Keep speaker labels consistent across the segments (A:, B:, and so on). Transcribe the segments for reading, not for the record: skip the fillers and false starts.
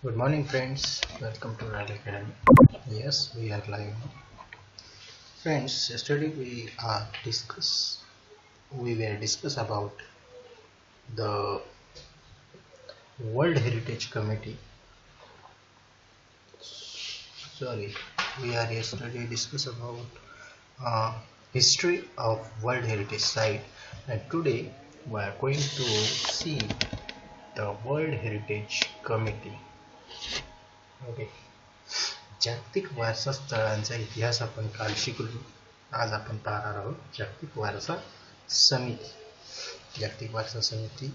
A: Good morning, friends. Welcome to Rally Academy. Yes, we are live now. Friends, yesterday we were discuss about the World Heritage Committee. Sorry, we are yesterday discuss about history of World Heritage Site, and today we are going to see the World Heritage Committee. Okay. जागतिक वारसा स्थळांचा इतिहास आपण काल शिकलो. आज आपण पाहणार आहोत जागतिक वारसा समिती. जागतिक वारसा समिती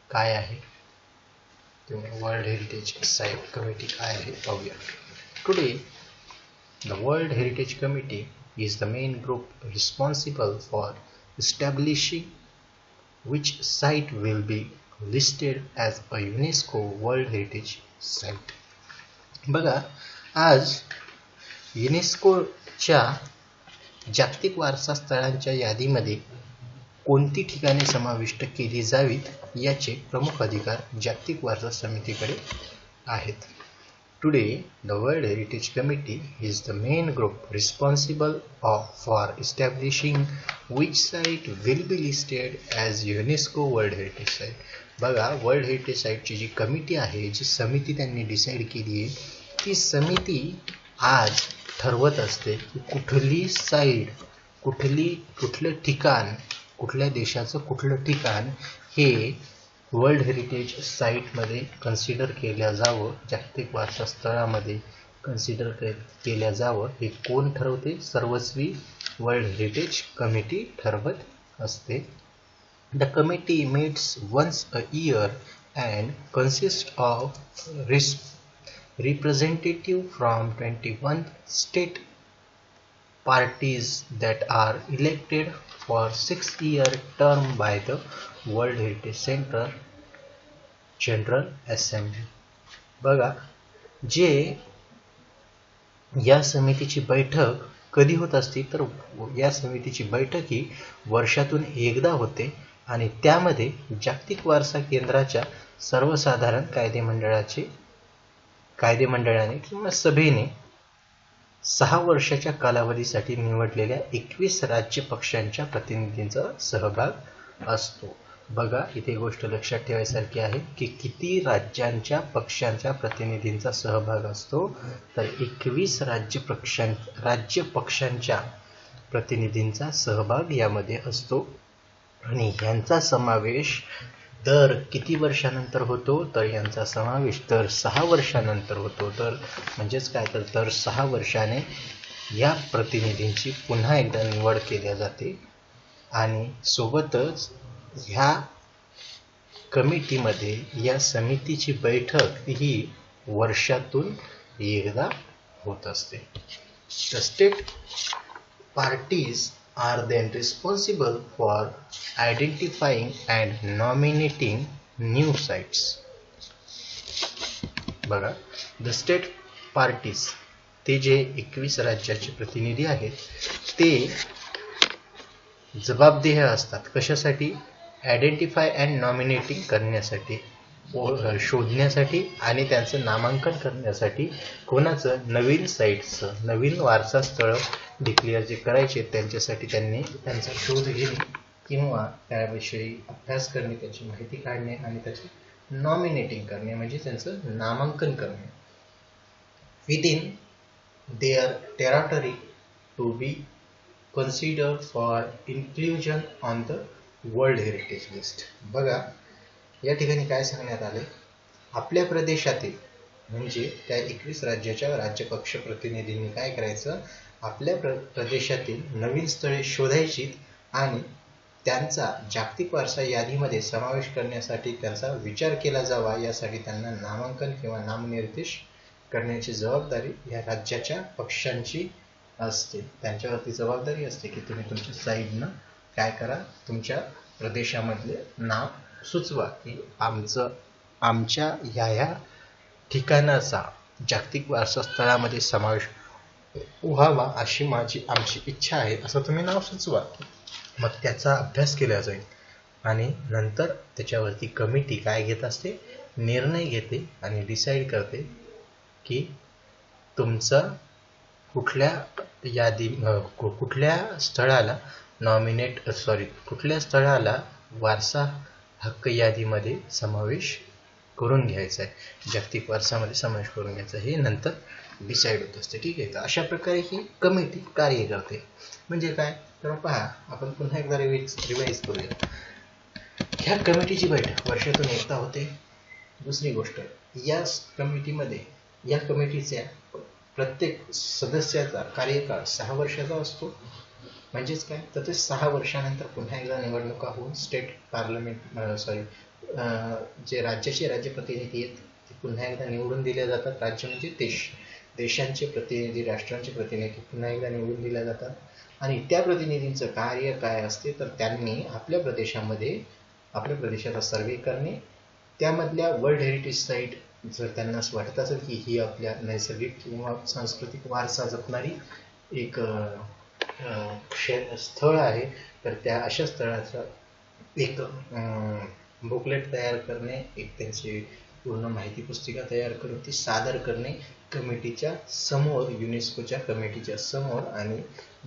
A: काय आहे, वर्ल्ड हेरिटेज साइट कमिटी काय आहे पाहूया. Today the world heritage committee is the main group responsible for establishing which site will be listed as a UNESCO World Heritage Site. बघा, आज युनेस्कोच्या जागतिक वारसा स्थळांच्या यादीमध्ये कोणती ठिकाणे समाविष्ट केली जावीत याचे प्रमुख अधिकार जागतिक वारसा समितीकडे आहेत. Today the world heritage committee is the main group responsible for इस्टॅब्लिशिंग which site will be listed as UNESCO world heritage site. बघा, वर्ल्ड हेरिटेज साईटची जी कमिटी आहे, जी समिती त्यांनी डिसाईड केली आहे, ती समिती आज ठरवत असते की कुठली साईट, कुठलं ठिकाण, कुठल्या देशाचं कुठलं ठिकाण हे वर्ल्ड हेरिटेज साईटमध्ये कन्सिडर केल्या जावं, जागतिक वारसा स्थळामध्ये कन्सिडर केल्या जावं, हे कोण ठरवते? सर्वस्वी वर्ल्ड हेरिटेज कमिटी ठरवत असते. The committee meets once a year and consist of representative from 21 state parties that are elected for 6-year term by the World Heritage Center General Assembly. बघा, जे या समितीची बैठक कधी होत असते, तर या समितीची बैठक ही वर्षातून एकदा होते आणि त्यामध्ये जागतिक वारसा केंद्राच्या सर्वसाधारण कायदेमंडळाने किंवा सभेने 6 वर्षाच्या कालावधीसाठी निवडलेल्या 21 राज्य पक्षांच्या प्रतिनिधींचा सहभाग असतो. बघा, इथे गोष्ट लक्षात ठेवायसारखी आहे की किती राज्यांच्या पक्षांच्या प्रतिनिधींचा सहभाग असतो, तर 21 राज्य पक्षांच्या प्रतिनिधींचा सहभाग यामध्ये असतो आणि यांचा समावेश दर किती वर्षानंतर होतो, तर यांचा समावेश दर 6 वर्षानंतर होतो. तर म्हणजेच काय, तर दर 6 वर्षाने या प्रतिनिधींची पुन्हा एकदा निवड केल्या जाते आणि सोबतच ह्या कमिटीमध्ये या समितीची बैठक ही वर्षातून एकदा होत असते. The state parties are then responsible for identifying and nominating new sites. बघा, द स्टेट पार्टीज, ते जे 21 राज्याचे प्रतिनिधी आहेत, ते जबाबदेह असतात कशासाठी? आयडेंटिफाय अँड नॉमिनेटिंग करण्यासाठी, शोधण्यासाठी आणि त्यांचं नामांकन करण्यासाठी. कोणाचं? नवीन साईट्सचं, नवीन वारसा स्थळ डिक्लेअर जे करायचे त्यांच्यासाठी त्यांनी त्यांचा शोध घेणे किंवा त्याविषयी अभ्यास करणे, त्याची माहिती काढणे आणि त्याचे नॉमिनेटिंग करणे म्हणजे त्यांचं नामांकन करणे. Within their territory to be considered for inclusion on the world heritage list. बघा, या ठिकाणी काय सांगण्यात आले? आपल्या प्रदेशातील म्हणजे त्या 21 राज्याच्या राज्यपक्ष प्रतिनिधींनी काय करायचं? आपल्या प्रदेशातील नवीन स्थळे शोधायची आणि त्यांचा जागतिक वारसा यादीमध्ये समावेश करण्यासाठी त्यांचा विचार केला जावा, यासाठी त्यांना नामांकन किंवा नामनिर्देश करण्याची जबाबदारी या राज्याच्या पक्षांची असते. त्यांच्यावरती जबाबदारी असते की तुम्ही तुमच्या साईडनं काय करा, तुमच्या प्रदेशामधले नाव सुचवा की आमच्या ह्या ठिकाणाचा जागतिक वारसा स्थळामध्ये समावेश व्हावा अशी आमची इच्छा आहे, असं तुम्ही नाव सुचवा. मग त्याचा अभ्यास केला जाईल आणि नंतर त्याच्यावरती कमिटी काय घेत असते? निर्णय घेते आणि डिसाईड करते की तुमचा कुठल्या स्थळाला कुठल्या स्थळाला वारसा हक्क यादीमध्ये समावेश करून घ्यायचा आहे, जागतिक वारसामध्ये समावेश करून घ्यायचा हे नंतर डिसाईड होत असते. ठीक आहे, तर अशा प्रकारे ही कमिटी कार्य करते. म्हणजे काय तर पहा, आपण पुन्हा एकदा रिवाईज करूया. ह्या कमिटीची बैठक वर्षातून एकदा होते. दुसरी गोष्ट, या कमिटीच्या प्रत्येक सदस्याचा कार्यकाळ 6 वर्षाचा असतो. म्हणजेच काय तर ते 6 वर्षानंतर पुन्हा एकदा निवडणुका होऊन स्टेट पार्लमेंट जे राज्याचे राज्यप्रतिनिधी आहेत ते पुन्हा एकदा निवडून दिले जातात. राज्य म्हणजे देशांचे प्रतिनिधी, राष्ट्रांचे प्रतिनिधी पुन्हा एकदा निवडून दिले जातात. आणि त्या प्रतिनिधींचं कार्य काय असते तर त्यांनी आपल्या प्रदेशाचा सर्वे करणे, त्यामधल्या वर्ल्ड हेरिटेज साईट जर त्यांना असं वाटत असेल की ही आपल्या नैसर्गिक किंवा सांस्कृतिक वारसा जपणारी एक स्थळ आहे, तर त्या अशा स्थळाचा एक बुकलेट तयार करणे, एक त्यांची पूर्ण माहिती पुस्तिका तयार करून ती सादर करणे कमिटीच्या समोर, युनेस्कोच्या कमिटीच्या समोर. आणि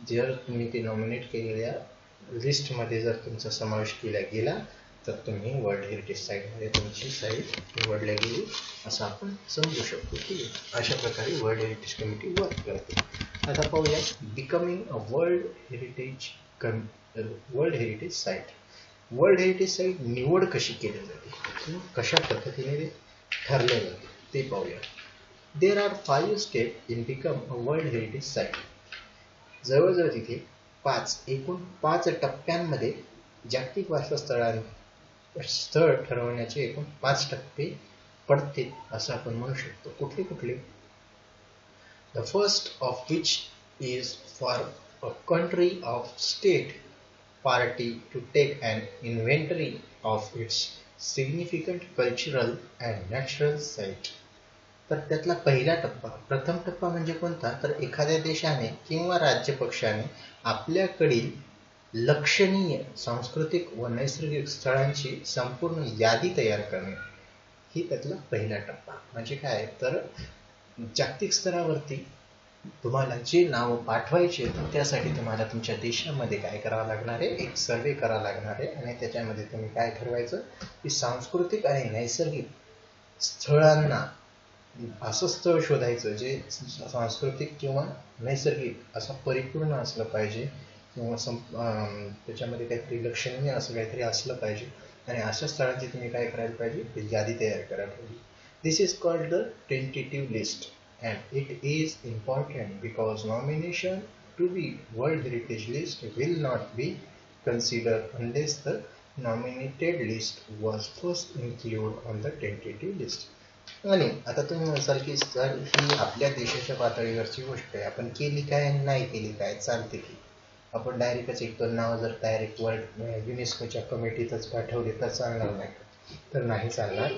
A: जर तुम्ही ते नॉमिनेट केलेल्या लिस्टमध्ये जर तुमचा समावेश केला गेला तर तुम्ही वर्ल्ड हेरिटेज साईटमध्ये तुमची साईट निवडल्या गेली असं आपण समजू शकतो. ठीक आहे, अशा प्रकारे वर्ल्ड हेरिटेज कमिटी वर्क करते. आता पाहूया becoming a world heritage site. World heritage site निवड कशी केली जाते, कशा पद्धतीने ठरले जाते ते पाहूया. There are 5 step in become a world heritage site. जवळजवळ तिथे एकूण 5 टप्प्यांमध्ये जागतिक वारसा स्थळ ठरवण्याचे एकूण 5 टप्पे पडते असं आपण म्हणू शकतो. कुठले? The first of which is for a country of state party to take an inventory of its significant cultural and natural site. तर त्यातला पहिला टप्पा, प्रथम टप्पा म्हणजे कोणता तर एखाद्या देशाने किंवा राज्यपक्षाने आपल्याकडील लक्षणीय सांस्कृतिक व नैसर्गिक स्थळांची संपूर्ण यादी तयार करणे, ही त्यातला पहिला टप्पा. म्हणजे काय तर जागतिक स्तरावरती तुम्हाला जे नाव पाठवायचे त्यासाठी तुम्हाला तुमच्या देशामध्ये काय करावं लागणार आहे, एक सर्वे करावा लागणार आहे. आणि त्याच्यामध्ये तुम्ही काय ठरवायचं की सांस्कृतिक आणि नैसर्गिक स्थळांना असं स्थळ शोधायचं जे सांस्कृतिक किंवा नैसर्गिक असं परिपूर्ण असलं पाहिजे, किंवा त्याच्यामध्ये काहीतरी लक्षणीय असं काहीतरी असलं पाहिजे. आणि अशा स्थळांची तुम्ही काय करायला पाहिजे, यादी तयार करायला पाहिजे. This is called the tentative list. And it is important because nomination to the World Heritage List will not be considered unless the nominated list was first included on the tentative list. आणि आता तुम्ही म्हणाल की sir ही आपल्या देशाच्या पातळीवरची गोष्ट आहे, आपण केली काय आणि नाही केली काय, चालते की आपण डायरेक्टच एक दोन नाव जर डायरेक्ट वर्ल्ड युनेस्कोच्या कमिटीतच पाठवले तर चालणार नाही, तर नाही चालणार.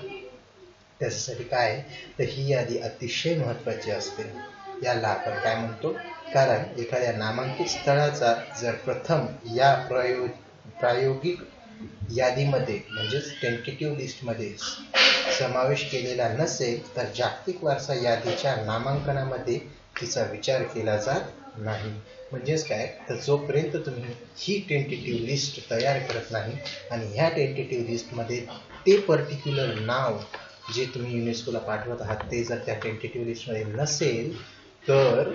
A: त्याच्यासाठी काय तर ही यादी अतिशय महत्त्वाची असते. याला आपण काय म्हणतो, कारण एखाद्या नामांकित स्थळाचा जर प्रथम या प्रायोगिक यादीमध्ये म्हणजेच टेंटेटिव्ह लिस्टमध्ये समावेश केलेला नसेल तर जागतिक वारसा यादीच्या नामांकनामध्ये तिचा विचार केला जात नाही. म्हणजेच काय तर जोपर्यंत तुम्ही ही टेंटेटिव्ह लिस्ट तयार करत नाही आणि ह्या टेंटेटिव्ह लिस्टमध्ये ते पर्टिक्युलर नाव जे तुम्ही युनेस्कोला पाठवत आहात ते जर त्या टेंटेटिव्ह लिस्टमध्ये नसेल तर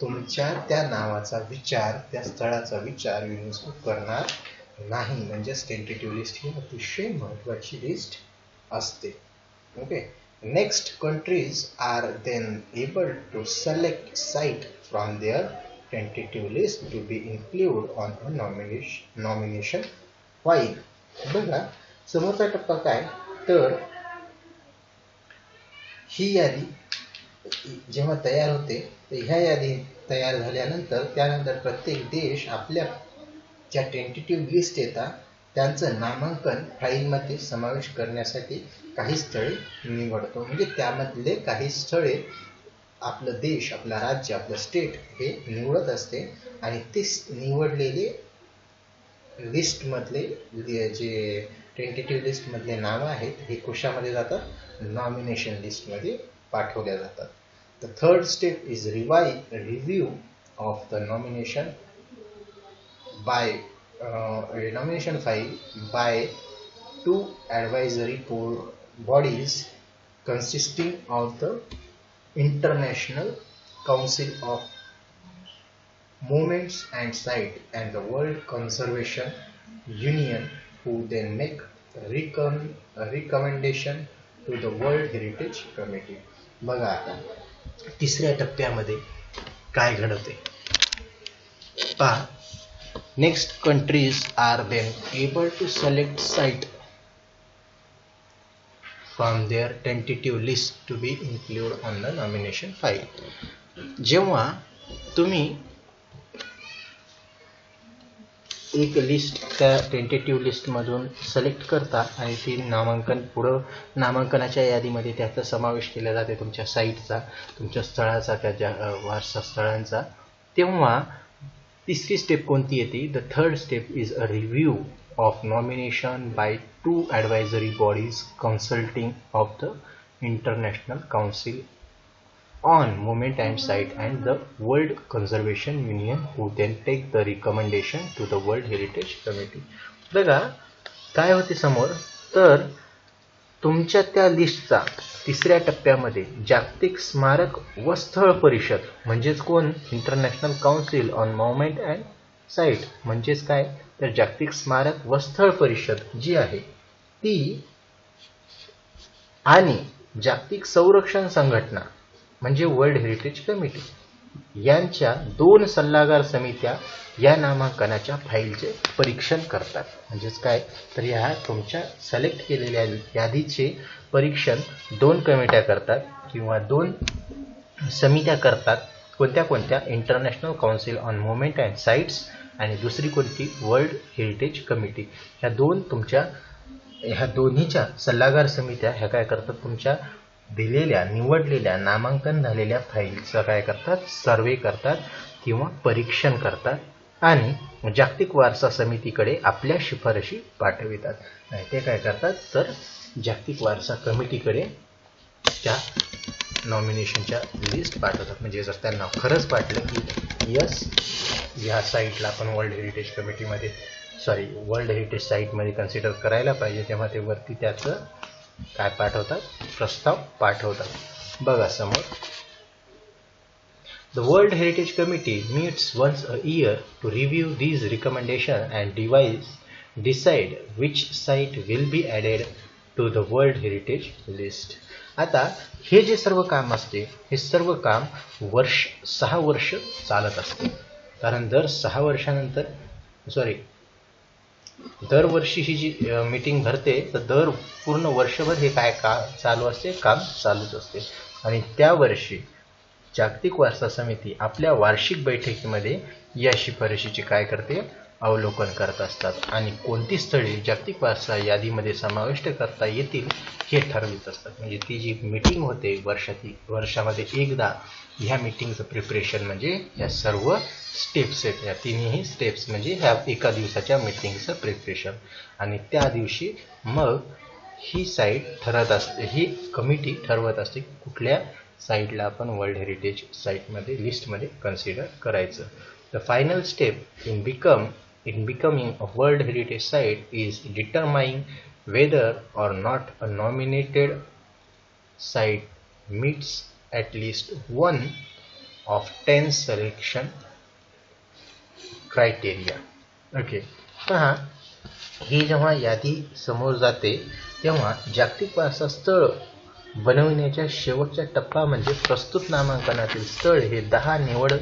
A: तुमच्या त्या नावाचा विचार, त्या स्थळाचा विचार युनेस्को करणार नाही. म्हणजेच टेंटेटिव्ह लिस्ट ही अतिशय महत्त्वाची लिस्ट असते. Okay, next countries are then able to select site from their tentative list to be include on a nomination file. बघा समोरचा टप्पा काय तर ही यादी जेव्हा तयार होते तर ह्या यादी तयार झाल्यानंतर त्यानंतर प्रत्येक देश आपल्या ज्या टेंटेटिव्ह लिस्ट येतात त्यांचं नामांकन फाईलमध्ये समावेश करण्यासाठी काही स्थळे निवडतो. म्हणजे त्यामधले काही स्थळे आपलं देश, आपला राज्य, आपलं स्टेट हे निवडत असते आणि ते निवडलेले लिस्टमधले जे टेंटेटिव्ह लिस्ट मधले नावं आहेत हे कशामध्ये जातात, नॉमिनेशन लिस्ट मध्ये पाठवल्या जातात. The third step is review of the nomination file by 2 advisory bodies consisting of the International Council of Monuments and Sites and the World Conservation Union, who then make a recommendation to the World Heritage Committee. बघा आता तिसऱ्या टप्प्यामध्ये काय घडते पहा. Next, countries are then able to select site from their tentative list to be included on the nomination file. जेव्हा तुम्ही एक लिस्ट त्या टेंटेटिव्ह लिस्टमधून सिलेक्ट करता आणि ती नामांकनाच्या यादीमध्ये त्याचा समावेश केला जाते तुमच्या साईटचा, तुमच्या स्थळाचा, त्या वारसा स्थळांचा, तेव्हा तिसरी स्टेप कोणती येते? The third step is a review of nomination by 2 advisory bodies consulting of the International Council on Monument and Site and the World Conservation Union, who then take the recommendation to the World Heritage Committee. बघा काय होते समोर, तर तुमच्या त्या लिस्टचा तिसऱ्या टप्प्यामध्ये जागतिक स्मारक व स्थळ परिषद म्हणजेच कोण, international council on monument and site म्हणजेच काय, तर जागतिक स्मारक व स्थळ परिषद जी आहे ती आणि जागतिक संरक्षण संघटना म्हणजे वर्ल्ड हेरिटेज कमिटी यांच्या 2 सल्लागार समित्या या नामांकनाच्या फाईलचे परीक्षण करतात. म्हणजेच काय, तर ह्या तुमच्या सिलेक्ट केलेल्या यादीचे परीक्षण 2 कमिट्या करतात किंवा 2 समित्या करतात. कोणत्या? International council on monument and sites आणि दुसरी कोणती, वर्ल्ड हेरिटेज कमिटी. ह्या दोन्हीच्या सल्लागार समित्या ह्या काय करतात, तुमच्या दिलेल्या निवडलेल्या नामांकन झालेल्या फाईलचं काय करतात, सर्वे करतात किंवा परीक्षण करतात आणि जागतिक वारसा समितीकडे आपल्या शिफारशी पाठवितात. आणि ते काय करतात, तर जागतिक वारसा कमिटीकडे त्या नॉमिनेशनच्या लिस्ट पाठवतात. म्हणजे जर त्यांना खरंच वाटलं की यस या साईटला आपण वर्ल्ड हेरिटेज कमिटीमध्ये वर्ल्ड हेरिटेज साईटमध्ये कन्सिडर करायला पाहिजे, तेव्हा ते वरती त्याचं काय पाठवतात, प्रस्ताव पाठवतात. बघा समोर, the world heritage committee meets once a year to review these recommendations and decide which site will be added to the World Heritage List. आता हे जे सर्व काम असते हे सर्व काम 6 वर्ष चालत असते. कारण दर 6 वर्षानंतर दरवर्षी ही जी मीटिंग भरते तर पूर्ण वर्षभर हे काय चालू असते, काम चालूच असते. आणि त्या वर्षी जागतिक वारसा समिती आपल्या वार्षिक बैठकीमध्ये या शिफारशीचे काय करते, अवलोकन करत असतात आणि कोणती स्थळे जागतिक वारसा यादीमध्ये समाविष्ट करता येतील हे ठरवित असतात. म्हणजे ती जी मीटिंग होते वर्षामध्ये एकदा, ह्या मीटिंगचं प्रिपरेशन म्हणजे या सर्व स्टेप्स आहेत, या तिन्ही स्टेप्स म्हणजे ह्या एका दिवसाच्या मीटिंगचं प्रिपरेशन. आणि त्या दिवशी मग ही साईट ठरत असते, ही कमिटी ठरवत असते कुठल्या साईटला आपण वर्ल्ड हेरिटेज साईटमध्ये लिस्टमध्ये कन्सिडर करायचं. The final step in becoming a World Heritage Site is determining whether or not a nominated site meets at least one of 10 selection criteria. Okay, पहा ही जेव्हा यादी समोर जाते तेव्हा जागतिक वारसा स्थळ बनविण्याच्या शेवटचा टप्पा म्हणजे प्रस्तुत नामांकनातील स्थळ हे 10 निवड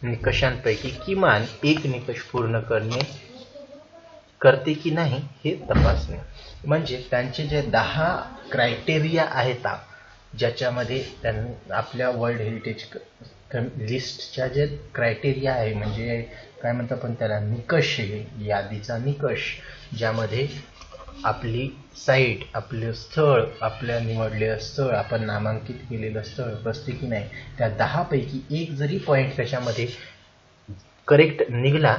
A: निकषांपैकी किमान 1 निकष पूर्ण करते की नाही हे तपासणे. म्हणजे त्यांचे जे 10 क्रायटेरिया आहेत ज्याच्यामध्ये आपल्या वर्ल्ड हेरिटेज लिस्टच्या जे क्रायटेरिया आहे म्हणजे काय म्हणतात पण त्याला निकष आहे, यादीचा निकष, ज्यामध्ये आपली साईट, आपलं स्थळ, आपल्या निवडलेलं स्थळ, आपण नामांकित केलेलं स्थळ बसते की नाही, त्या 10 पैकी 1 जरी पॉईंट त्याच्यामध्ये करेक्ट निघाला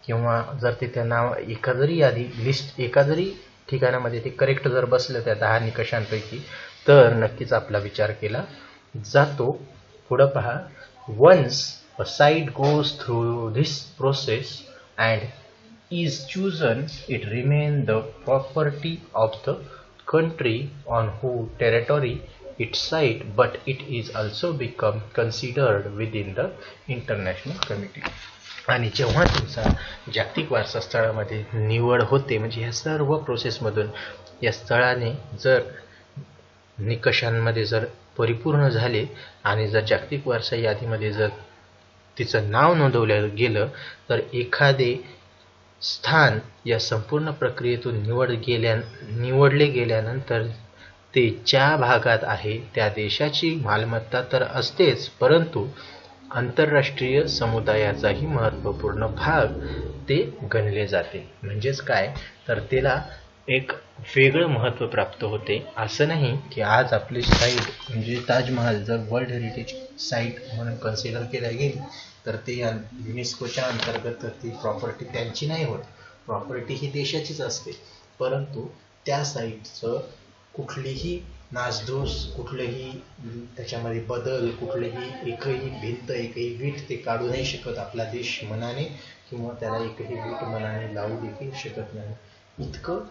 A: किंवा जर ते त्या नाव एका जरी ठिकाणामध्ये ते करेक्ट जर बसलं त्या 10 निकषांपैकी तर नक्कीच आपला विचार केला जातो. पुढं पहा, once a site goes through this process and is chosen it remain the property of the country on whose territory it site, but it is also become considered within the international committee. आणि जेव्हा तुमचा जागतिक वारसा स्थळामध्ये निवड होते म्हणजे ह्या सर्व प्रोसेसमधून या स्थळाने जर निकषांमध्ये जर परिपूर्ण झाले आणि जर जागतिक वारसा यादीमध्ये जर तिचं नाव नोंदवलं गेलं तर एखादे स्थान या संपूर्ण प्रक्रियेतून निवडले गेल्यानंतर ते ज्या भागात आहे त्या देशाची मालमत्ता तर असतेच, परंतु आंतरराष्ट्रीय समुदायाचाही महत्त्वपूर्ण भाग ते गणले जाते. म्हणजेच काय तर त्याला एक वेगळं महत्त्व प्राप्त होते. असं नाही की आज आपली साईट म्हणजे ताजमहाल जर वर्ल्ड हेरिटेज साईट म्हणून कन्सिडर केल्या गेली तर ते युनेस्कोच्या अंतर्गत ती प्रॉपर्टी त्यांची नाही होत. प्रॉपर्टी ही देशाचीच असते, परंतु त्या साईटचं कुठलीही नासधूस, कुठलेही त्याच्यामध्ये बदल, कुठलेही एकही भिंत, एकही वीट ते काढू नाही शकत आपला देश मनाने, किंवा त्याला एकही वीट मनाने लावू देखील शकत नाही. इतकं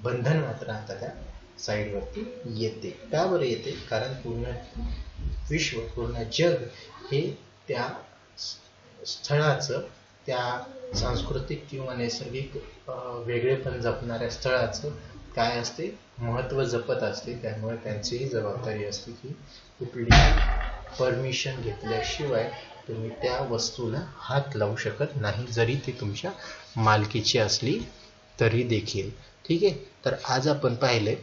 A: बंधन मात्र आता त्या साईडवरती येते. का बरं येते? कारण पूर्ण विश्व, पूर्ण जग हे त्या स्थळाचं, त्या सांस्कृतिक किंवा नैसर्गिक वेगळेपण जपणाऱ्या स्थळाचं काय असते, महत्त्व जपत असते. त्यामुळे त्यांचीही जबाबदारी असते की कुठलीही परमिशन घेतल्याशिवाय तुम्ही त्या वस्तूला हात लावू शकत नाही, जरी ती तुमच्या मालकीची असली तरी देखील. ठीक आहे, तर आज आपण पाहिले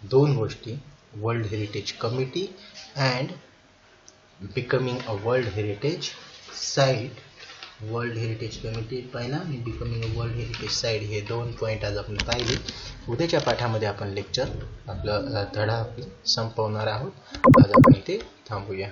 A: 2 गोष्टी, world heritage committee and becoming a world heritage site. World heritage committee पाहिला आणि becoming a world heritage site हे 2 पॉईंट आज आपण पाहिले. उद्याच्या पाठामध्ये आपण लेक्चर आपला धडा संपवणार आहोत. आज आपण इथे थांबूया.